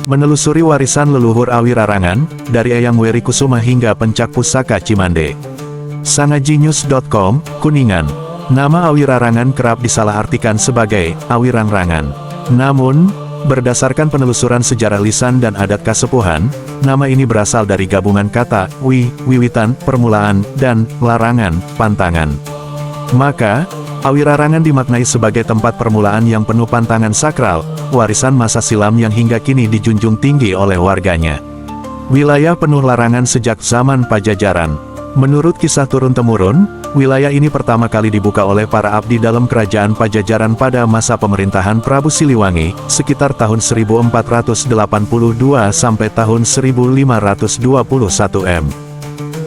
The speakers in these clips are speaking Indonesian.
Menelusuri warisan leluhur Awirarangan, dari Eyang Weri Kusuma hingga Pencak Pusaka Cimande. Sangajinews.com, Kuningan. Nama Awirarangan kerap disalahartikan sebagai Awirangrangan. Namun, berdasarkan penelusuran sejarah lisan dan adat Kasepuhan, nama ini berasal dari gabungan kata wiwitan, permulaan, dan larangan, pantangan. Maka, Awirarangan dimaknai sebagai tempat permulaan yang penuh pantangan sakral, warisan masa silam yang hingga kini dijunjung tinggi oleh warganya. Wilayah penuh larangan sejak zaman Pajajaran. Menurut kisah turun-temurun, wilayah ini pertama kali dibuka oleh para abdi dalam kerajaan Pajajaran pada masa pemerintahan Prabu Siliwangi, sekitar tahun 1482 sampai tahun 1521 M.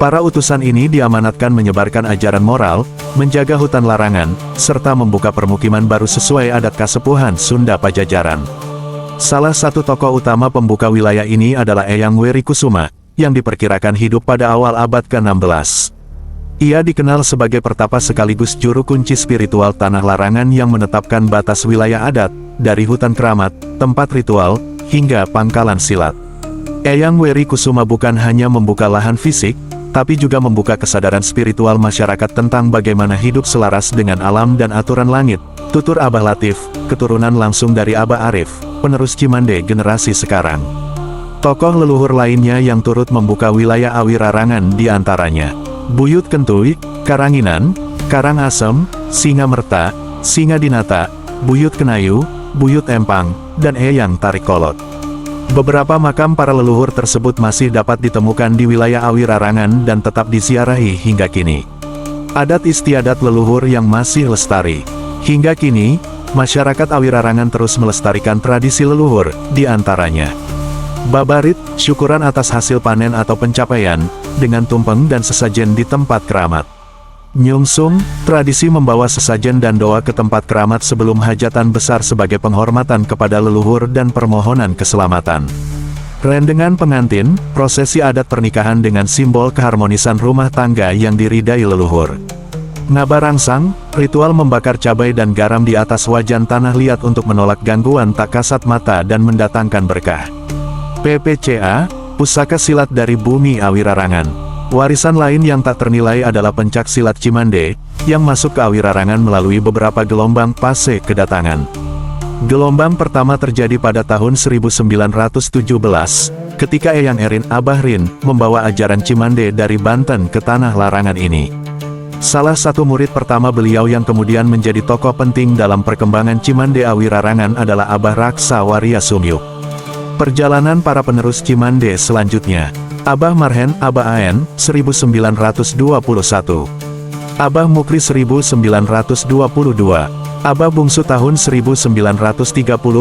Para utusan ini diamanatkan menyebarkan ajaran moral, menjaga hutan larangan, serta membuka permukiman baru sesuai adat Kasepuhan Sunda Pajajaran. Salah satu tokoh utama pembuka wilayah ini adalah Eyang Weri Kusuma, yang diperkirakan hidup pada awal abad ke-16. Ia dikenal sebagai pertapa sekaligus juru kunci spiritual tanah larangan yang menetapkan batas wilayah adat, dari hutan keramat, tempat ritual, hingga pangkalan silat. Eyang Weri Kusuma bukan hanya membuka lahan fisik, tapi juga membuka kesadaran spiritual masyarakat tentang bagaimana hidup selaras dengan alam dan aturan langit. Tutur Abah Latif, keturunan langsung dari Abah Arif, penerus Cimande generasi sekarang. Tokoh leluhur lainnya yang turut membuka wilayah Awirarangan diantaranya Buyut Kentuy, Karanginan, Karangasem, Singamerta, Singadinata, Buyut Kenayu, Buyut Empang, dan Eyang Tarikolot. Beberapa makam para leluhur tersebut masih dapat ditemukan di wilayah Awirarangan dan tetap disiarahi hingga kini. Adat istiadat leluhur yang masih lestari. Hingga kini, masyarakat Awirarangan terus melestarikan tradisi leluhur, di antaranya babarit, syukuran atas hasil panen atau pencapaian, dengan tumpeng dan sesajen di tempat keramat. Nyungsung, tradisi membawa sesajen dan doa ke tempat keramat sebelum hajatan besar sebagai penghormatan kepada leluhur dan permohonan keselamatan. Rendengan pengantin, prosesi adat pernikahan dengan simbol keharmonisan rumah tangga yang diridai leluhur. Ngabarangsang, ritual membakar cabai dan garam di atas wajan tanah liat untuk menolak gangguan tak kasat mata dan mendatangkan berkah. PPCA, Pusaka Silat dari Bumi Awirarangan. Warisan lain yang tak ternilai adalah Pencak Silat Cimande, yang masuk ke Awirarangan melalui beberapa gelombang fase kedatangan. Gelombang pertama terjadi pada tahun 1917, ketika Eyang Erin Abahrin membawa ajaran Cimande dari Banten ke tanah larangan ini. Salah satu murid pertama beliau yang kemudian menjadi tokoh penting dalam perkembangan Cimande Awirarangan adalah Abah Raksa Waria Sumyuk. Perjalanan para penerus Cimande selanjutnya. Abah Marhen Abah Aen, 1921. Abah Mukri 1922. Abah Bungsu tahun 1930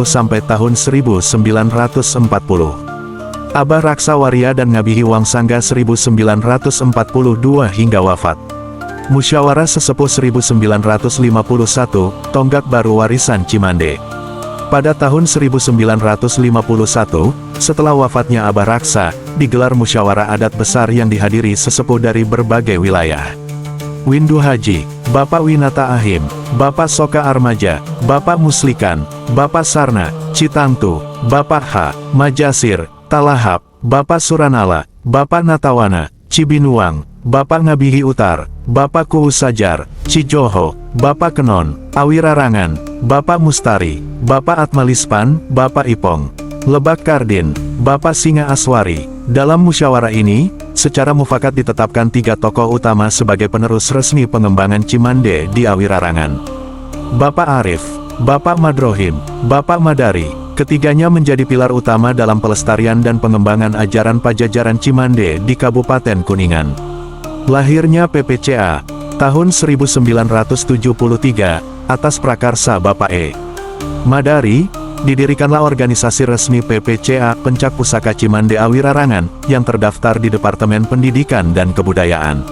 sampai tahun 1940. Abah Raksa Waria dan Ngabihi Wangsangga 1942 hingga wafat. Musyawarah Sesepuh 1951, Tonggak Baru Warisan Cimande. Pada tahun 1951, setelah wafatnya Abah Raksa, digelar musyawarah adat besar yang dihadiri sesepuh dari berbagai wilayah. Windu Haji, Bapak Winata Ahim, Bapak Soka Armaja, Bapak Muslikan, Bapak Sarna, Citangtu, Bapak H. Majasir, Talahap, Bapak Suranala, Bapak Natawana, Cibinuang, Bapak Ngabihi Utar, Bapak Kuhu Sajar, Cijoho, Bapak Kenon, Awirarangan, Bapak Mustari, Bapak Atmalispan, Bapak Ipong, Lebak Kardin, Bapak Singa Aswari. Dalam musyawarah ini, secara mufakat ditetapkan 3 tokoh utama sebagai penerus resmi pengembangan Cimande di Awirarangan. Bapak Arif, Bapak Madrohim, Bapak Madari. Ketiganya menjadi pilar utama dalam pelestarian dan pengembangan ajaran Pajajaran Cimande di Kabupaten Kuningan. Lahirnya PPCA, tahun 1973, atas prakarsa Bapak E. Madari, didirikanlah organisasi resmi PPCA Pencak Pusaka Cimande Awirarangan, yang terdaftar di Departemen Pendidikan dan Kebudayaan.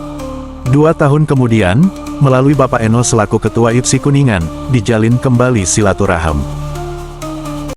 2 tahun kemudian, melalui Bapak Eno selaku Ketua IPSI Kuningan, dijalin kembali silaturahim.